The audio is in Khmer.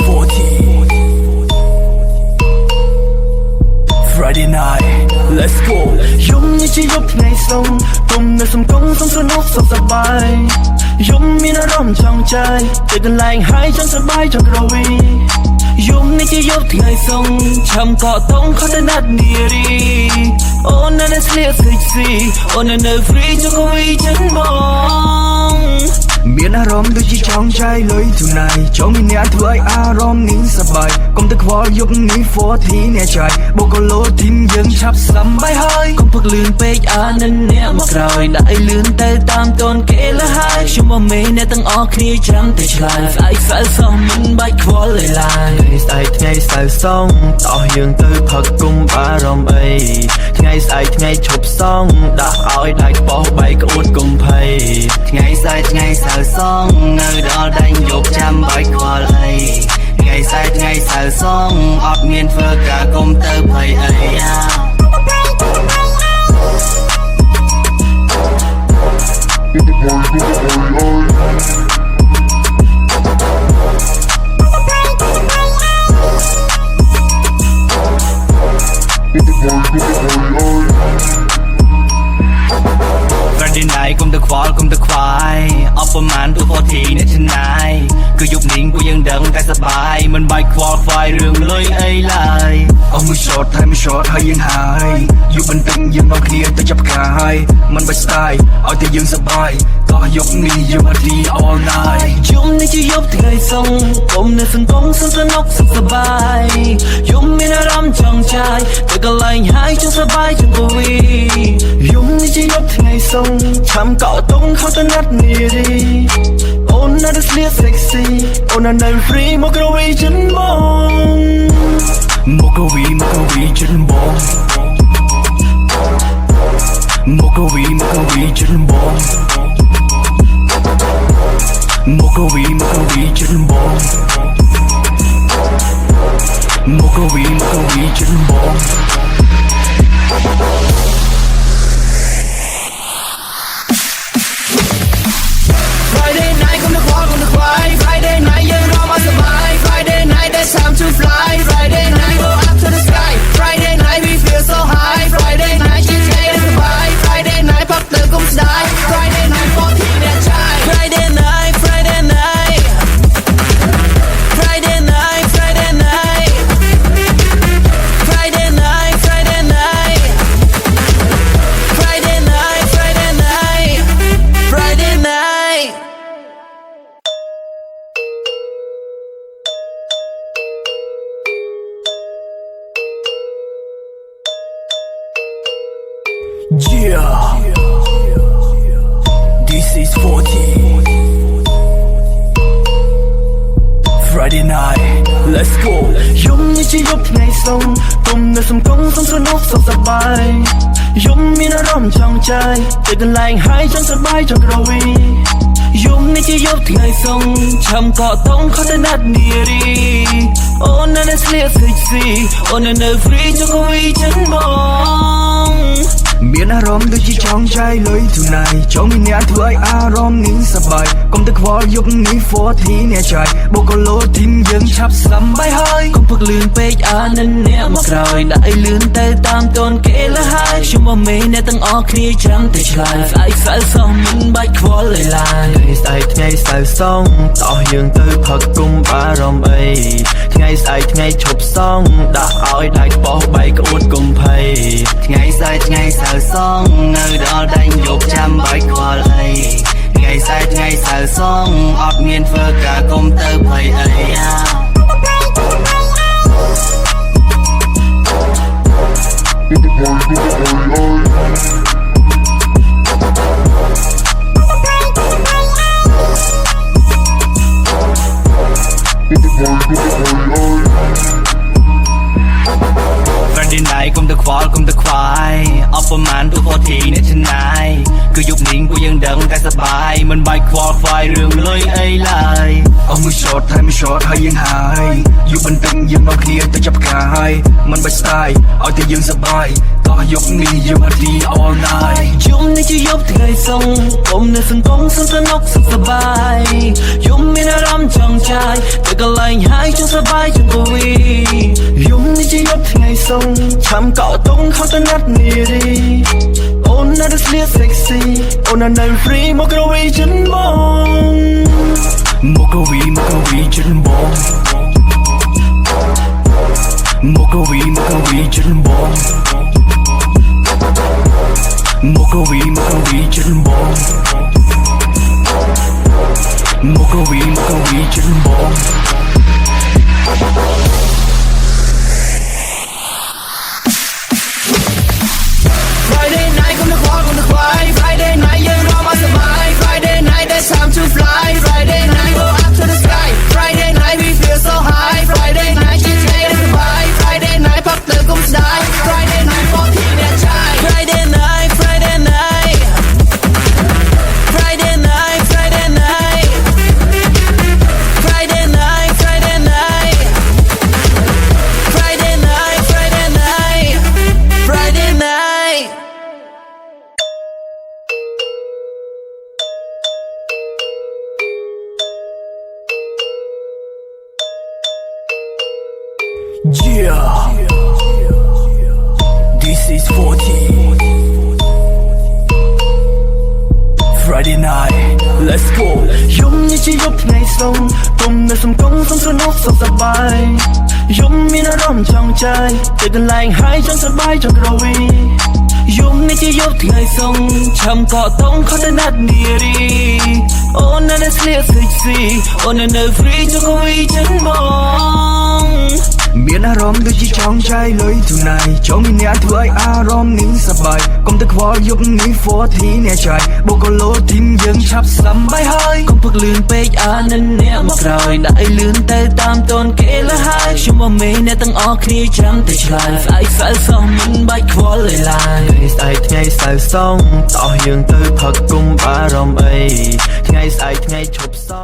40 Friday night Let's go យំនេះជាយប់ថ្ងៃសុំគុំនៅសំកងសុំសនុកសុខសប្បាយយំមានអារម្មណ៍ចង់ចាយទៅកន្លែងហើយចង់សប្បាយចង់ក្រវីយំនេះជាយប់ថ្ងៃសុំឆាំកកតងខតណាត់នារីអូននៅស្លៀកសិចស៊ីអូននៅ free ចង់វីចិនបងមានអារម្មណ៍ដូចជាចង់ចាយលុយ tonight ចង់មានអ្នកធ្វើឲ្យអារម្មណ៍នេះសប្បាយកុំទៅខ្វល់យប់នេះ40អ្នកចាយបូកឡូធីមយើងឆាប់សប្បាយហើយកុំផឹកលឿនពេកអានឹងអ្នកមកក្រោយដាក់ឲ្យលឿនទៅតាមតូនគេលហើយខ្ញុំមកមេអ្នកទាំងអស់គ្នាចាំតែឆ្លើយស្អែកសៅសោះមិនបាច់ខ្វល់ឡើយស្អែកថ្ងៃសៅសងតោះយើងទៅផឹកគុំអារម្មណ៍អីថ្ងៃស្អែកថ្ងៃឈប់សងដាក់ឲ្យដៃបោះបែកក្អួតកុំភ័យថ្ងៃស្អែកថ្ងៃសៅសងនៅដល់ដេញយប់ចាំបាច់ខ្វល់អីថ្ងៃស្អែកថ្ងៃសៅសងអត់មានធ្វើការកុំទៅភ័យអីFriday night គុំទៅខ្វល់គុំទៅខ្វាយអបប្រមាណទូ40អ្នកឆ្នៃគឺយប់នេះពួកយើងដឹងតែសប្បាយមិនបាច់ខ្វល់ខ្វាយរឿងលុយអីឡើយអស់មួយ shot ហើយមួយ shot ហើយយើងហើយយប់បន្តិចយើងនាំគ្នាទៅចាប់កាយមិនបាច់ស្ដាយឲ្យតែយើងសប្បាយកោះយប់នេះយើង party all night យប់នេះជាយប់ថ្ងៃសុំគុំនៅសង្គមសនុកសុខសប្បាយយប់មានអារម្មណ៍ចង់ចាយទៅកន្លែងហើយចង់សប្បាយចង់វីយប់នេះជាយប់ថ្ងៃសុំឆាំកោតងខតណាត់នារីអូននៅស្លៀក sexy អូននៅ free មកក្រវីចិនបងមកក្រវីចិនបងមកក្រវីចិនបងមកក្រវីចិនបងមកក្រវីចិនបង Friday night គុំទៅខ្វល់គុំទៅខ្វាយ Friday night យើងរកមកសប្បាយ Friday night there's time to fly Friday night go up to the sky Friday night we feel so high Friday night ជាថ្ងៃដែលសប្បាយ Friday night ផឹកទៅគុំស្ដាយ Friday night 40អ្នកចាយ Friday night Friday night Friday night Friday night Friday night Friday night Friday night Friday night Friday night Yeah, this is 40 Friday night, let's go យំនេះជាយប់ថ្ងៃសុំគុំនៅសំកងសុំសនុកសុខសប្បាយយំមានអារម្មណ៍ចង់ចាយទៅកន្លែងហើយចង់សប្បាយចង់ក្រវីយំនេះជាយប់ថ្ងៃសុំឆាំកកតងខតណាត់នារីអូននៅស្លៀក sexy អូននៅ free ចង់វីចិនបងមានអារម្មណ៍ដូចជាចង់ចាយលុយ tonight ចង់មានអ្នកធ្វើឲ្យអារម្មណ៍នេះសប្បាយកុំទៅខ្វល់យប់នេះ40អ្នកចាយបូកឡូធីមយើងឆាប់សប្បាយហើយកុំផឹកលឿនពេកអានឹងអ្នកមកក្រោយដាក់ឲ្យលឿនទៅតាមតូនគេលហើយខ្ញុំមកមេអ្នកទាំងអស់គ្នាចាំតែឆ្លើយស្អែកសៅសោះមិនបាច់ខ្វល់ឡើយស្អែកថ្ងៃសៅសងតោះយើងទៅផឹកគុំអារម្មណ៍អីថ្ងៃស្អែកថ្ងៃឈប់សងដាក់ឲ្យដៃបោះបែកក្អួតកុំភ័យថ្ងៃស្អែកថ្ងៃសៅសងនៅដល់ដេញយប់ចាំបាច់ខ្វល់អីថ្ងៃស្អែកថ្ងៃសៅសងអត់មានធ្វើការកុំទៅភ័យអីFriday night គុំទៅខ្វល់គុំទៅខ្វាយអបប្រមាណទូ40អ្នកឆ្នៃ cứ dục niệm của dân đận ta sắp bài mình bài khoa phai rừng lối ấy lạiเอามือสอดให้ไม่สอดให้ยังหายอยู่บนตึงยังเอาเคลียร์แต่จับกายมันไปสไตล์เอาแต่ยังสบายต่อยกนี้ยังมาดี all night ยุ่มนี่จะยกที่ไงส่งผมในสังกงสังสนุกสุขสบายยุ่มมีอารมณ์จองใจแต่ก็ไหลหายจนสบายจนกวียุ่มนี่จะยกที่ไงส่งทำเกาะตรงเขาตนัดนี่ดีโอ้น่าจะเสียเซ็กซี่โอ้น่าในฟรีมกรวีฉันมอง มกวีฉันมองมกวีฉันมองมกวีฉันมองมกวีฉันมอง Friday night คนละควาย Friday night ยังรอมาสบาย Friday night that's time to fly Friday night go up to the sky Friday night we feel so high Friday night คิดไงได้สบาย Friday night พักเติมก็ไม่ได้ Friday night พอที่แน่ใจ Friday night Friday night Friday night Friday night Friday night Friday night Friday night Friday night Friday night Yeah, this is 40 Friday night, let's go ยุ่มนี่จะยุบไงส่งตุ่มในสมกงสนุกสบายยุ่มมีอารมณ์จองใจแต่กันแรงหายจนสบายจนกระวียุ่มนี่จะยุบไงส่งทำเกาะตรงเขาถนัดดีดีโอ้นั่นน่ะเสียเซ็กซี่โอ้นั่นน่ะฟรีจนกระวีฉันมอง មានអារម្មណ៍ដូចជាចង់ចែកលុយថ្ងៃចូលមានអ្នកធ្វើឲ្យអារម្មណ៍នេះសប្បាយកុំទៅខ្វល់យប់នេះ40អ្នកចាយបូកឡូធីមយើងឆាប់សำបាយហើយក ុំផឹកលឿនពេកអានឹងអ្នកមកក្រោយដាក់ឲ្យលឿនទៅតាមតូនគេលហើយខ្ញុំមកមេអ្នកទាំងអស់គ្នាចាំតែឆ្លើយស្អែកសៅសោះមិនបាច់ខ្វល់ឡើយស្អែកថ្ងៃសៅសងតោះយើងទៅផឹកគុំបារម្ភអីថ្ងៃស្អែកថ្ងៃឈប់សោះ